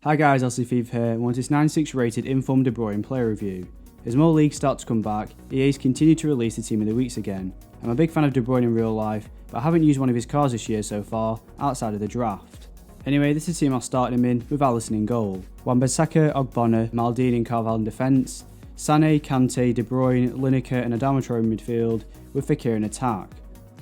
Hi guys, LCFIV here, and want this 96 rated informed De Bruyne player review. As more leagues start to come back, EA's continue to release the team of the weeks again. I'm a big fan of De Bruyne in real life, but I haven't used one of his cards this year so far, outside of the draft. Anyway, this is the team I'll start him in, with Alisson in goal. Wan-Bissaka, Ogbonna, Maldini and Carvalho in defence, Sané, Kante, De Bruyne, Lineker and Adama Traoré in midfield, with Fekir in attack.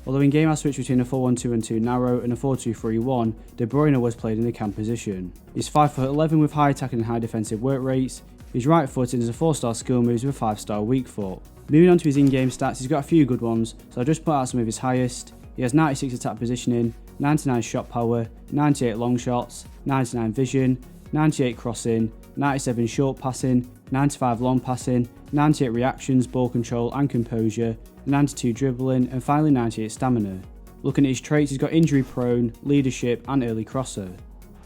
Although in game I switched between a 4-1-2-1-2 narrow and a 4-2-3-1, De Bruyne was played in the cam position. He's 5'11" with high attacking and high defensive work rates. He's right footed and has a 4-star skill moves with a 5-star weak foot. Moving on to his in-game stats, he's got a few good ones, so I'll just put out some of his highest. He has 96 attack positioning, 99 shot power, 98 long shots, 99 vision, 98 crossing, 97 short passing, 95 long passing, 98 reactions, ball control and composure, 92 dribbling and finally 98 stamina. Looking at his traits, he's got injury prone, leadership and early crosser.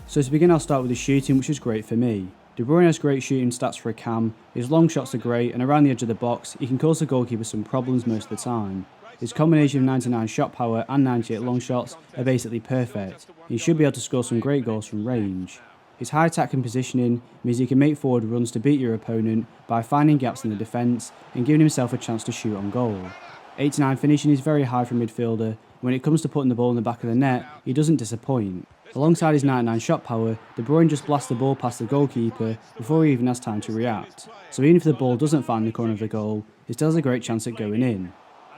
So to begin, I'll start with his shooting, which is great for me. De Bruyne has great shooting stats for a cam, his long shots are great and around the edge of the box he can cause the goalkeeper some problems most of the time. His combination of 99 shot power and 98 long shots are basically perfect. He should be able to score some great goals from range. His high attacking positioning means he can make forward runs to beat your opponent by finding gaps in the defence and giving himself a chance to shoot on goal. 89 finishing is very high for a midfielder. When it comes to putting the ball in the back of the net, he doesn't disappoint. Alongside his 99 shot power, De Bruyne just blasts the ball past the goalkeeper before he even has time to react. So even if the ball doesn't find the corner of the goal, he still has a great chance at going in.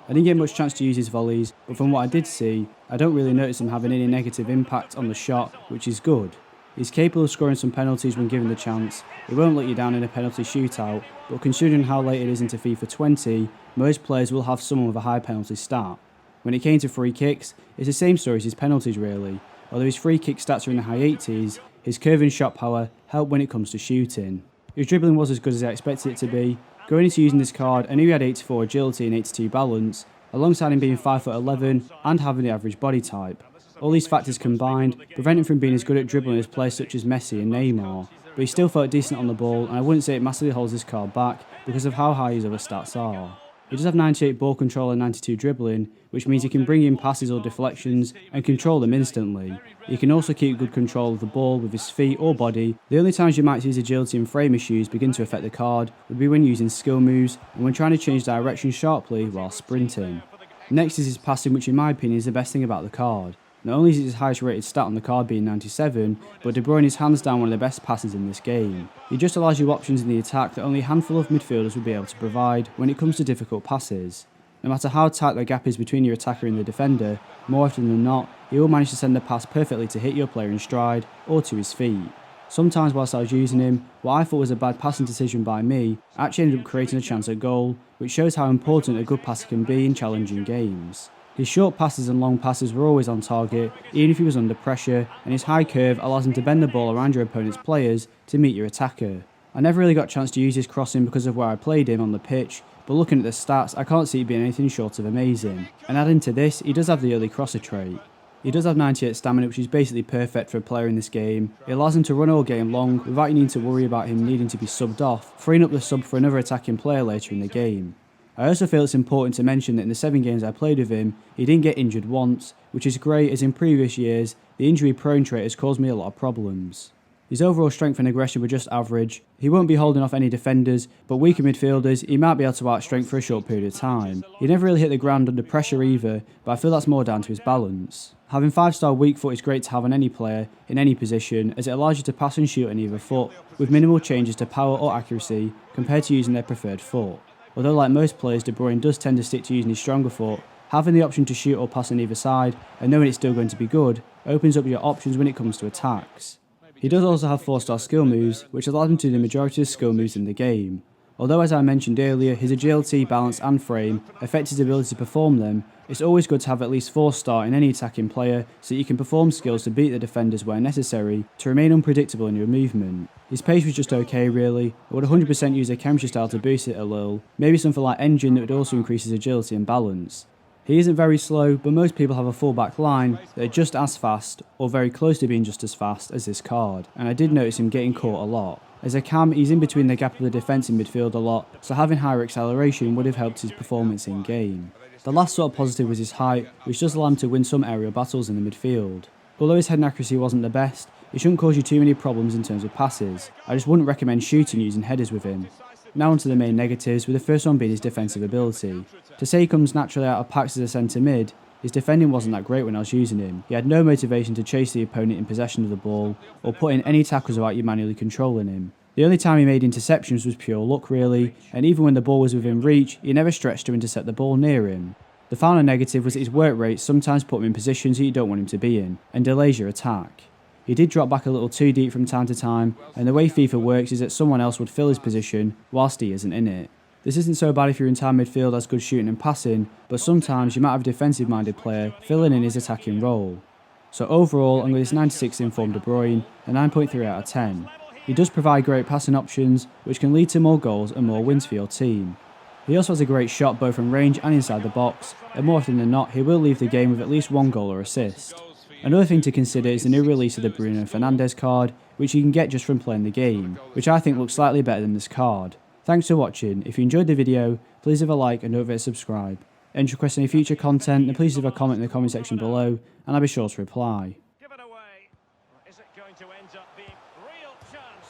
I didn't get much chance to use his volleys, but from what I did see, I don't really notice him having any negative impact on the shot, which is good. He's capable of scoring some penalties when given the chance. He won't let you down in a penalty shootout, but considering how late it is into FIFA 20, most players will have someone with a high penalty stat. When it came to free kicks, it's the same story as his penalties really. Although his free kick stats are in the high 80s, his curving shot power helped when it comes to shooting. His dribbling was as good as I expected it to be. Going into using this card, I knew he had 84 agility and 82 balance, alongside him being 5'11" and having the average body type. All these factors combined prevent him from being as good at dribbling as players such as Messi and Neymar, but he still felt decent on the ball and I wouldn't say it massively holds this card back because of how high his other stats are. He does have 98 ball control and 92 dribbling, which means he can bring in passes or deflections and control them instantly. He can also keep good control of the ball with his feet or body. The only times you might see his agility and frame issues begin to affect the card would be when using skill moves and when trying to change direction sharply while sprinting. Next is his passing, which in my opinion is the best thing about the card. Not only is it his highest rated stat on the card being 97, but De Bruyne is hands down one of the best passers in this game. He just allows you options in the attack that only a handful of midfielders will be able to provide when it comes to difficult passes. No matter how tight the gap is between your attacker and the defender, more often than not, he will manage to send a pass perfectly to hit your player in stride or to his feet. Sometimes whilst I was using him, what I thought was a bad passing decision by me actually ended up creating a chance at goal, which shows how important a good passer can be in challenging games. His short passes and long passes were always on target, even if he was under pressure, and his high curve allows him to bend the ball around your opponent's players to meet your attacker. I never really got a chance to use his crossing because of where I played him on the pitch, but looking at the stats, I can't see it being anything short of amazing. And adding to this, he does have the early crosser trait. He does have 98 stamina, which is basically perfect for a player in this game. It allows him to run all game long without you needing to worry about him needing to be subbed off, freeing up the sub for another attacking player later in the game. I also feel it's important to mention that in the 7 games I played with him, he didn't get injured once, which is great as in previous years, the injury prone trait has caused me a lot of problems. His overall strength and aggression were just average. He won't be holding off any defenders, but weaker midfielders he might be able to outstrength for a short period of time. He never really hit the ground under pressure either, but I feel that's more down to his balance. Having 5-star weak foot is great to have on any player, in any position, as it allows you to pass and shoot on either foot, with minimal changes to power or accuracy compared to using their preferred foot. Although like most players, De Bruyne does tend to stick to using his stronger foot, having the option to shoot or pass on either side, and knowing it's still going to be good, opens up your options when it comes to attacks. He does also have 4-star skill moves, which allows him to do the majority of skill moves in the game. Although as I mentioned earlier, his agility, balance and frame affect his ability to perform them, it's always good to have at least 4-star in any attacking player so that you can perform skills to beat the defenders where necessary to remain unpredictable in your movement. His pace was just okay really. I would 100% use a chemistry style to boost it a little, maybe something like engine that would also increase his agility and balance. He isn't very slow, but most people have a full back line that are just as fast, or very close to being just as fast as this card, and I did notice him getting caught a lot. As a cam, he's in between the gap of the defence in midfield a lot, so having higher acceleration would have helped his performance in game. The last sort of positive was his height, which does allow him to win some aerial battles in the midfield. Although his head and accuracy wasn't the best, It shouldn't cause you too many problems in terms of passes. I just wouldn't recommend shooting using headers with him. Now onto the main negatives, with the first one being his defensive ability. To say he comes naturally out of packs as a centre mid, his defending wasn't that great when I was using him. He had no motivation to chase the opponent in possession of the ball, or put in any tackles without you manually controlling him. The only time he made interceptions was pure luck really, and even when the ball was within reach, he never stretched to intercept the ball near him. The final negative was that his work rate sometimes put him in positions that you don't want him to be in, and delays your attack. He did drop back a little too deep from time to time, and the way FIFA works is that someone else would fill his position whilst he isn't in it. This isn't so bad if your entire midfield has good shooting and passing, but sometimes you might have a defensive minded player filling in his attacking role. So overall, I'm with this 96 informed De Bruyne, a 9.3 out of 10. He does provide great passing options, which can lead to more goals and more wins for your team. He also has a great shot both from range and inside the box, and more often than not he will leave the game with at least one goal or assist. Another thing to consider is the new release of the Bruno Fernandes card, which you can get just from playing the game, which I think looks slightly better than this card. Thanks for watching. If you enjoyed the video, please leave a like and don't forget to subscribe. And to request any future content, then please leave a comment in the comment section below, and I'll be sure to reply. Give it away. Is it going to end up being real chance?